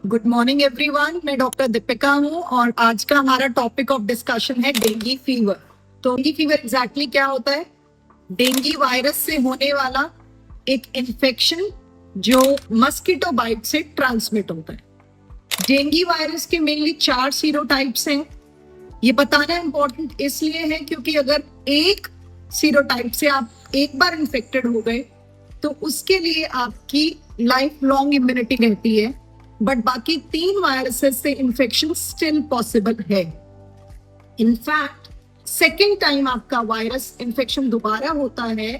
Good morning everyone, मैं doctor Deepika हूँ और आज का हमारा टॉपिक ऑफ डिस्कशन है डेंगू फीवर। तो डेंगू फीवर एग्जैक्टली क्या होता है? डेंगू वायरस से होने वाला एक इन्फेक्शन जो मस्कीटो बाइट से ट्रांसमिट होता है। डेंगू वायरस के मेनली 4 सीरोटाइप्स हैं। ये बताना इंपॉर्टेंट इसलिए है क्योंकि अगर एक सीरोटाइप से आप एक बार इन्फेक्टेड हो गए तो उसके लिए आपकी लाइफ लॉन्ग इम्यूनिटी रहती है, बट बाकी 3 वायरसेस से इन्फेक्शन स्टिल पॉसिबल है। इनफैक्ट सेकेंड टाइम आपका वायरस इन्फेक्शन दोबारा होता है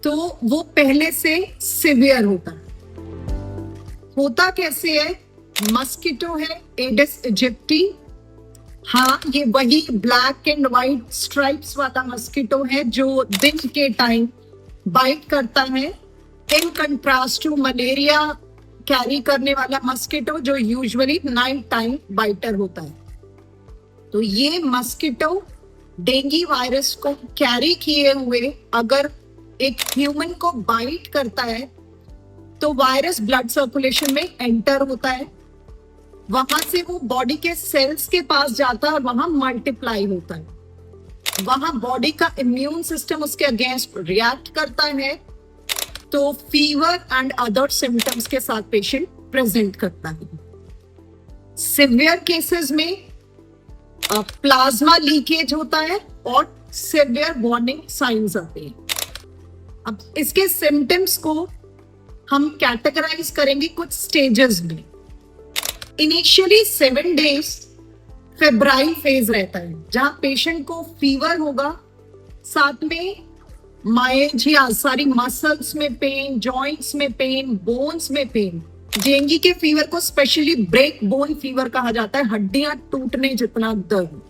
तो वो पहले से सिवियर होता है। होता कैसे है? मस्कीटो है एडिस इजिप्टी। हाँ, ये वही ब्लैक एंड व्हाइट स्ट्राइप्स वाला मस्कीटो है जो दिन के टाइम बाइट करता है, in contrast to malaria carry करने वाला मस्कीटो जो यूजुअली नाइट टाइम बाइटर होता है। तो ये मस्कीटो डेंगू वायरस को कैरी किए हुए अगर एक ह्यूमन को बाइट करता है तो वायरस ब्लड सर्कुलेशन में एंटर होता है, वहां से वो बॉडी के सेल्स के पास जाता है और वहां मल्टीप्लाई होता है। वहां बॉडी का इम्यून सिस्टम उसके अगेंस्ट रिएक्ट करता है तो फीवर एंड अदर सिम्टम्स के साथ पेशेंट प्रेजेंट करता है। सिवियर केसेस में प्लाज्मा लीकेज होता है और सिवियर वार्निंग साइंस आते हैं। अब इसके सिम्टम्स को हम कैटेगराइज करेंगे कुछ स्टेजेस में। इनिशियली 7 डेज फेब्राइल फेज रहता है जहां पेशेंट को फीवर होगा, साथ में माइल्जिया, सारी मसल्स में पेन, जॉइंट्स में पेन, बोन्स में पेन। डेंगू के फीवर को स्पेशली ब्रेक बोन फीवर कहा जाता है, हड्डियां टूटने जितना दर्द।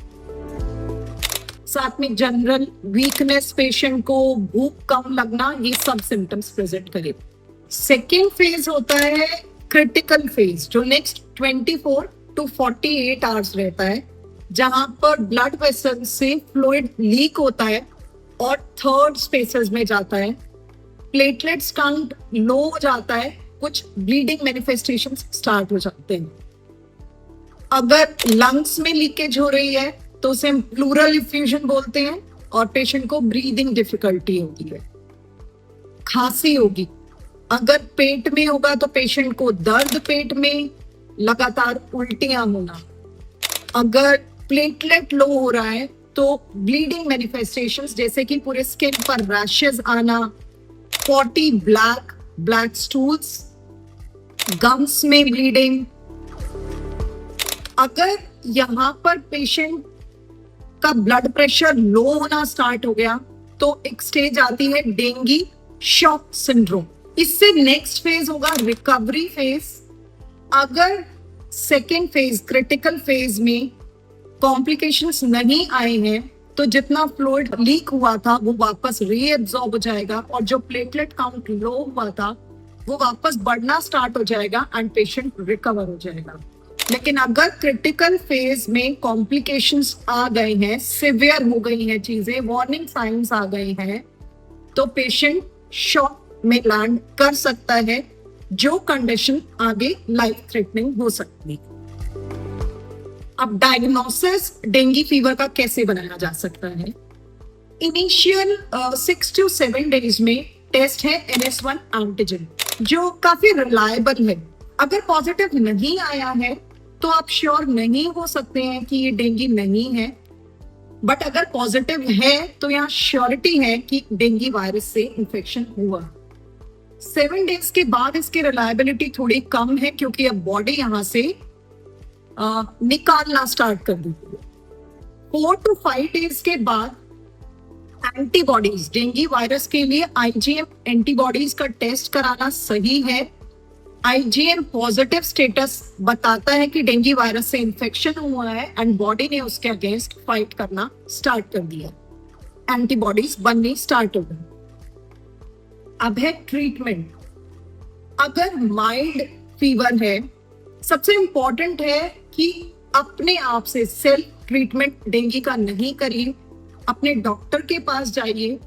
साथ में जनरल वीकनेस, पेशेंट को भूख कम लगना, ये सब सिम्टम्स प्रेजेंट करे। सेकेंड फेज होता है क्रिटिकल फेज जो नेक्स्ट 24 to 48 आवर्स रहता है, जहां पर ब्लड वेसल से फ्लूइड लीक होता है और थर्ड स्पेसेस में जाता है, प्लेटलेट्स काउंट लो हो जाता है, कुछ ब्लीडिंग मैनिफेस्टेशंस स्टार्ट हो जाते हैं। अगर लंग्स में लीकेज हो रही है तो उसे हम प्लूरल इफ्यूजन बोलते हैं और पेशेंट को ब्रीदिंग डिफिकल्टी होती है। खांसी होगी। अगर पेट में होगा तो पेशेंट को दर्द, पेट में लगातार उल्टियां होना। अगर प्लेटलेट लो हो रहा है तो ब्लीडिंग मैनिफेस्टेशंस जैसे कि पूरे स्किन पर रैशेस आना, पॉटी ब्लैक स्टूल्स, गम्स में ब्लीडिंग। अगर यहाँ पर पेशेंट का ब्लड प्रेशर लो होना स्टार्ट हो गया तो एक स्टेज आती है डेंगू शॉक सिंड्रोम। इससे नेक्स्ट फेज होगा रिकवरी फेज। अगर सेकेंड फेज क्रिटिकल फेज में कॉम्प्लिकेशंस नहीं आए हैं तो जितना फ्लूइड लीक हुआ था वो वापस रीएब्सॉर्ब हो जाएगा और जो प्लेटलेट काउंट लो हुआ था वो वापस बढ़ना स्टार्ट हो जाएगा एंड पेशेंट रिकवर हो जाएगा। लेकिन अगर क्रिटिकल फेज में कॉम्प्लिकेशंस आ गए हैं, सिवियर हो गई हैं चीजें, वार्निंग साइंस आ गए हैं, तो पेशेंट शॉक में लैंड कर सकता है, जो कंडीशन आगे लाइफ थ्रेटनिंग हो सकती है। अब डायग्नोसिस डेंगू फीवर का कैसे बनाया जा सकता है? इनिशियल 6 to 7 डेज में टेस्ट है NS1 एंटीजन जो काफी रिलायबल है। अगर पॉजिटिव नहीं आया है तो आप श्योर नहीं हो सकते हैं कि ये डेंगू नहीं है, बट अगर पॉजिटिव है तो यहाँ श्योरिटी है कि डेंगू वायरस से इंफेक्शन हुआ। 7 डेज के बाद इसकी रिलायबिलिटी थोड़ी कम है क्योंकि अब बॉडी यहाँ से निकालना स्टार्ट कर देती है। 4 to 5 डेज के बाद एंटीबॉडीज, डेंगू वायरस के लिए IgM एंटीबॉडीज का टेस्ट कराना सही है। IgM पॉजिटिव स्टेटस बताता है कि डेंगू वायरस से इंफेक्शन हुआ है एंड बॉडी ने उसके अगेंस्ट फाइट करना स्टार्ट कर दिया, एंटीबॉडीज बननी स्टार्ट हो गई। अब है ट्रीटमेंट। अगर माइल्ड फीवर है, सबसे इंपॉर्टेंट है कि अपने आप से सेल्फ ट्रीटमेंट डेंगू का नहीं करिए, अपने डॉक्टर के पास जाइए।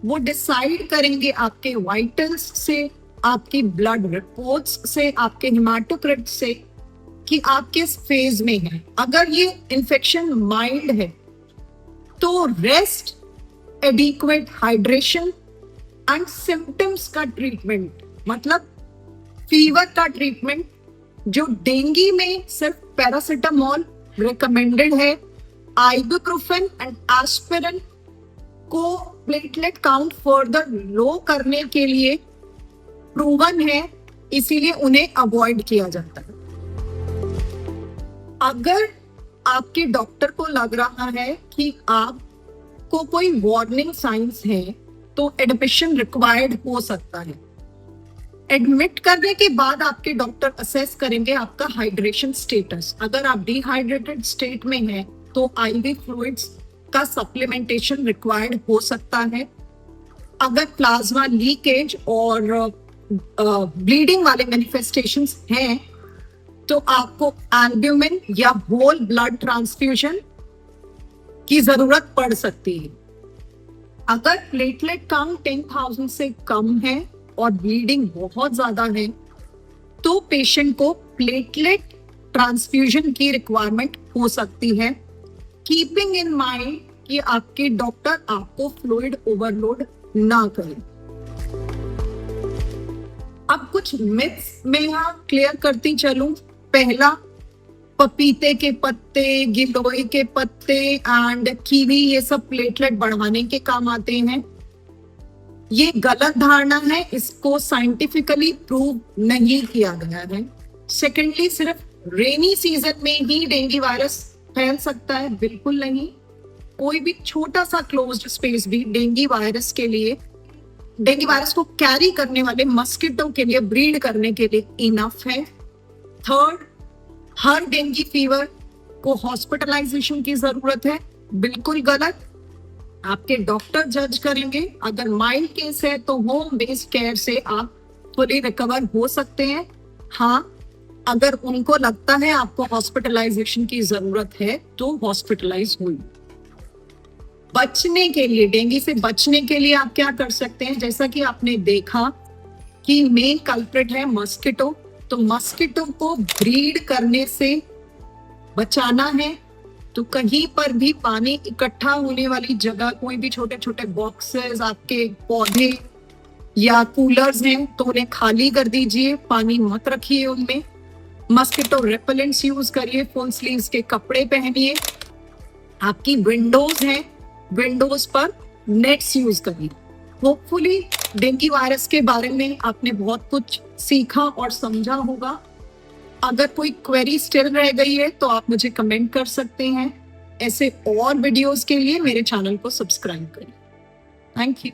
वो डिसाइड करेंगे आपके वाइटल्स से, आपकी ब्लड रिपोर्ट्स से, आपके हेमाटोक्रिट से कि आप किस फेज में हैं। अगर ये इन्फेक्शन माइल्ड है तो rest, adequate hydration and symptoms का ट्रीटमेंट, मतलब फीवर का ट्रीटमेंट, जो डेंगू में सिर्फ पैरासिटामोल रिकमेंडेड है, आइबुप्रोफेन एंड एस्पिरिन को प्लेटलेट काउंट फर्दर लो करने के लिए प्रूवन है, इसीलिए उन्हें अवॉइड किया जाता है। अगर आपके डॉक्टर को लग रहा है कि आपको कोई वार्निंग साइंस है तो एडमिशन रिक्वायर्ड हो सकता है। एडमिट करने के बाद आपके डॉक्टर असेस करेंगे आपका हाइड्रेशन स्टेटस। अगर आप डिहाइड्रेटेड स्टेट में हैं तो आईवी फ्लूइड्स का सप्लीमेंटेशन रिक्वायर्ड हो सकता है। अगर प्लाज्मा लीकेज और ब्लीडिंग वाले मैनिफेस्टेशंस हैं तो आपको एल्ब्यूमिन या होल ब्लड ट्रांसफ्यूजन की जरूरत पड़ सकती है। अगर प्लेटलेट काउंट 10,000 से कम है और ब्लीडिंग बहुत ज्यादा है तो पेशेंट को प्लेटलेट ट्रांसफ्यूजन की रिक्वायरमेंट हो सकती है, कीपिंग इन माइंड कि आपके डॉक्टर आपको फ्लूइड ओवरलोड ना करें। अब कुछ मिथ्स मैं यहाँ क्लियर करती चलूं। पहला, पपीते के पत्ते, गिलोय के पत्ते एंड कीवी ये सब प्लेटलेट बढ़ाने के काम आते हैं। ये गलत धारणा है, इसको साइंटिफिकली प्रूव नहीं किया गया है। सेकेंडली, सिर्फ रेनी सीजन में ही डेंगू वायरस फैल सकता है, बिल्कुल नहीं। कोई भी छोटा सा क्लोज्ड स्पेस भी डेंगू वायरस के लिए, डेंगू वायरस को कैरी करने वाले मस्किटो के लिए, ब्रीड करने के लिए इनफ है। थर्ड, हर डेंगू फीवर को हॉस्पिटलाइजेशन की जरूरत है, बिल्कुल गलत। आपके डॉक्टर जज करेंगे। अगर माइल्ड केस है तो होम बेस्ड केयर से आप फुली रिकवर हो सकते हैं। हाँ, अगर उनको लगता है आपको हॉस्पिटलाइजेशन की जरूरत है तो हॉस्पिटलाइज हुई। बचने के लिए, डेंगू से बचने के लिए आप क्या कर सकते हैं? जैसा कि आपने देखा कि मेन कल्प्रिट है मस्किटो, तो मस्किटो को ब्रीड करने से बचाना है तो कहीं पर भी पानी इकट्ठा होने वाली जगह, कोई भी छोटे छोटे बॉक्सेस, आपके पौधे या कूलर्स हैं तो उन्हें खाली कर दीजिए, पानी मत रखिए उनमें। मस्किटो रेपेलेंट्स यूज करिए, फुल स्लीव्स के कपड़े पहनिए। आपकी विंडोज हैं, विंडोज पर नेट्स यूज करिए। होपफुली डेंगू वायरस के बारे में आपने बहुत कुछ सीखा और समझा होगा। अगर कोई क्वेरी स्टिल रह गई है तो आप मुझे कमेंट कर सकते हैं। ऐसे और वीडियोस के लिए मेरे चैनल को सब्सक्राइब करें। Thank you.